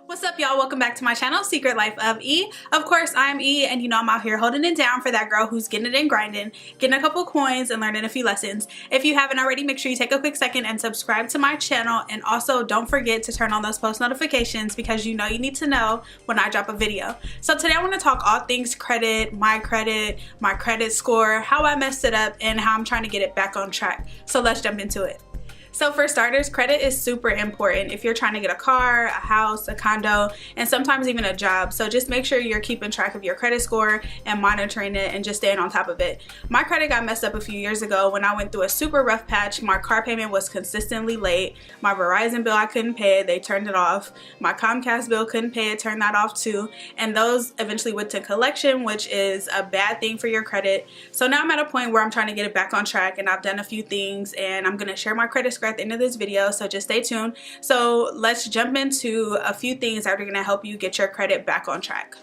What's up, y'all? Welcome back to my channel, Secret Life of E. Of course, I'm E, and you know I'm out here holding it down for that girl who's getting it and grinding, getting a couple coins and learning a few lessons. If you haven't already, make sure you take a quick second and subscribe to my channel, and also don't forget to turn on those post notifications because you know you need to know when I drop a video. So today I want to talk all things credit, my credit score, how I messed it up, and how I'm trying to get it back on track. So let's jump into it. So for starters, credit is super important if you're trying to get a car, a house, a condo, and sometimes even a job. So just make sure you're keeping track of your credit score and monitoring it and just staying on top of it. My credit got messed up a few years ago when I went through a super rough patch. My car payment was consistently late. My Verizon bill, I couldn't pay it, they turned it off. My Comcast bill, couldn't pay it, turned that off too. And those eventually went to collection, which is a bad thing for your credit. So now I'm at a point where I'm trying to get it back on track, and I've done a few things, and I'm gonna share my credit score at the end of this video, so just stay tuned. So let's jump into a few things that are going to help you get your credit back on track.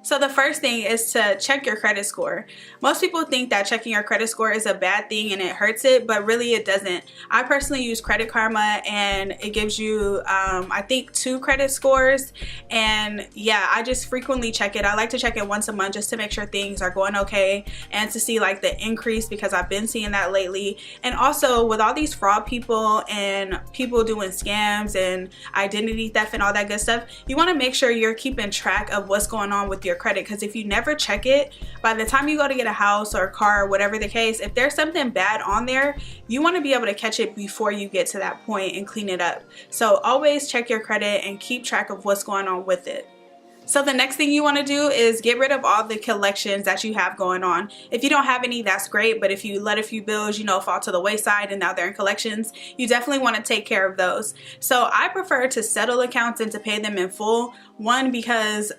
So the first thing is to check your credit score. Most people think that checking your credit score is a bad thing and it hurts it, but really it doesn't. I personally use Credit Karma, and it gives you I think 2 credit scores, and yeah, I just frequently check it. I like to check it once a month just to make sure things are going okay and to see like the increase, because I've been seeing that lately. And also with all these fraud people and people doing scams and identity theft and all that good stuff, you want to make sure you're keeping track of what's going on with your credit, because if you never check it, by the time you go to get a house or a car or whatever the case, if there's something bad on there, you want to be able to catch it before you get to that point and clean it up. So always check your credit and keep track of what's going on with it. So the next thing you want to do is get rid of all the collections that you have going on. If you don't have any, that's great, but if you let a few bills, you know, fall to the wayside and now they're in collections, you definitely want to take care of those. So I prefer to settle accounts and to pay them in full. One, because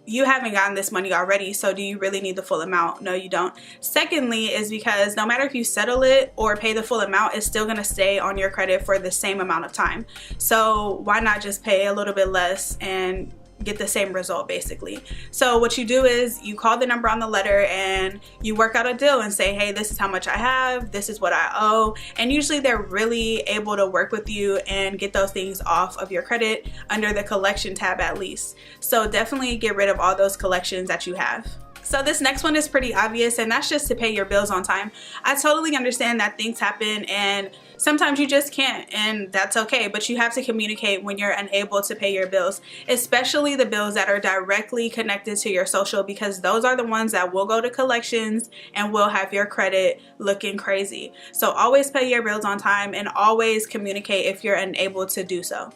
you haven't gotten this money already, so do you really need the full amount? No, you don't. Secondly is because no matter if you settle it or pay the full amount, it's still going to stay on your credit for the same amount of time. So why not just pay a little bit less and get the same result basically? So what you do is you call the number on the letter and you work out a deal and say, hey, this is how much I have, this is what I owe, and usually they're really able to work with you and get those things off of your credit under the collection tab at least. So definitely get rid of all those collections that you have. So this next one is pretty obvious, and that's just to pay your bills on time. I totally understand that things happen and sometimes you just can't, and that's okay, but you have to communicate when you're unable to pay your bills, especially the bills that are directly connected to your social, because those are the ones that will go to collections and will have your credit looking crazy. So always pay your bills on time and always communicate if you're unable to do so.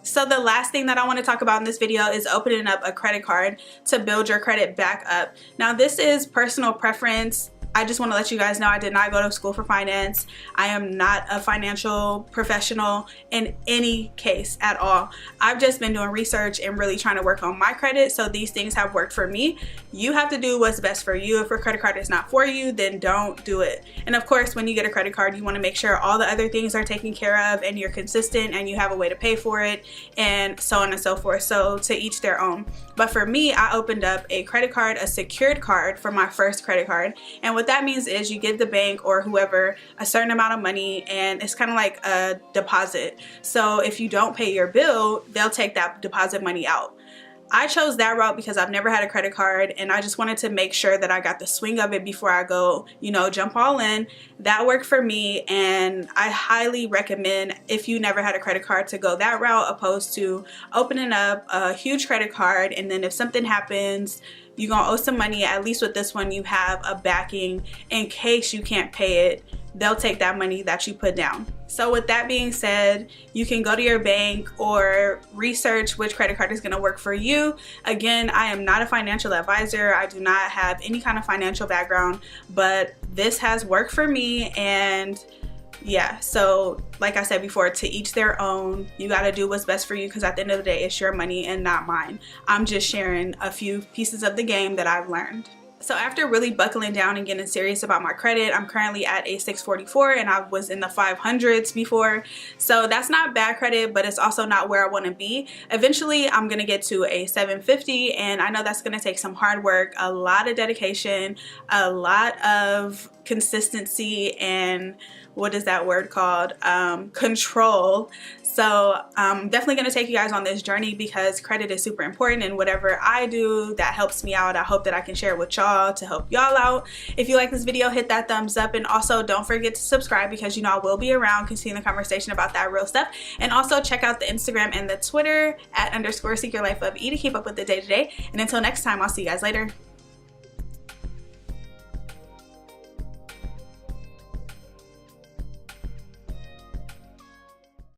So the last thing that I want to talk about in this video is opening up a credit card to build your credit back up. Now this is personal preference. I just want to let you guys know I did not go to school for finance. I am not a financial professional in any case at all. I've just been doing research and really trying to work on my credit, so these things have worked for me. You have to do what's best for you. If a credit card is not for you, then don't do it. And of course, when you get a credit card, you want to make sure all the other things are taken care of and you're consistent and you have a way to pay for it, and so on and so forth. So to each their own. But for me, I opened up a credit card, a secured card, for my first credit card. And what that means is you give the bank or whoever a certain amount of money, and it's kind of like a deposit. So if you don't pay your bill, they'll take that deposit money out. I chose that route because I've never had a credit card, and I just wanted to make sure that I got the swing of it before I go, you know, jump all in. That worked for me, and I highly recommend, if you never had a credit card, to go that route opposed to opening up a huge credit card, and then if something happens, you're gonna owe some money. At least with this one, you have a backing in case you can't pay it. They'll take that money that you put down. So with that being said, you can go to your bank or research which credit card is going to work for you. Again, I am not a financial advisor. I do not have any kind of financial background, but this has worked for me. And yeah, so like I said before, to each their own. You got to do what's best for you, because at the end of the day, it's your money and not mine. I'm just sharing a few pieces of the game that I've learned. So after really buckling down and getting serious about my credit, I'm currently at a 644, and I was in the 500s before. So that's not bad credit, but it's also not where I want to be. Eventually, I'm going to get to a 750, and I know that's going to take some hard work, a lot of dedication, a lot of consistency and what is that word called, control. So I'm definitely going to take you guys on this journey because credit is super important, and whatever I do that helps me out, I hope that I can share with y'all to help y'all out. If you like this video, hit that thumbs up, and also don't forget to subscribe because you know I will be around continuing the conversation about that real stuff. And also check out the Instagram and the Twitter at _secretlifeofe to keep up with the day-to-day. And until next time, I'll see you guys later.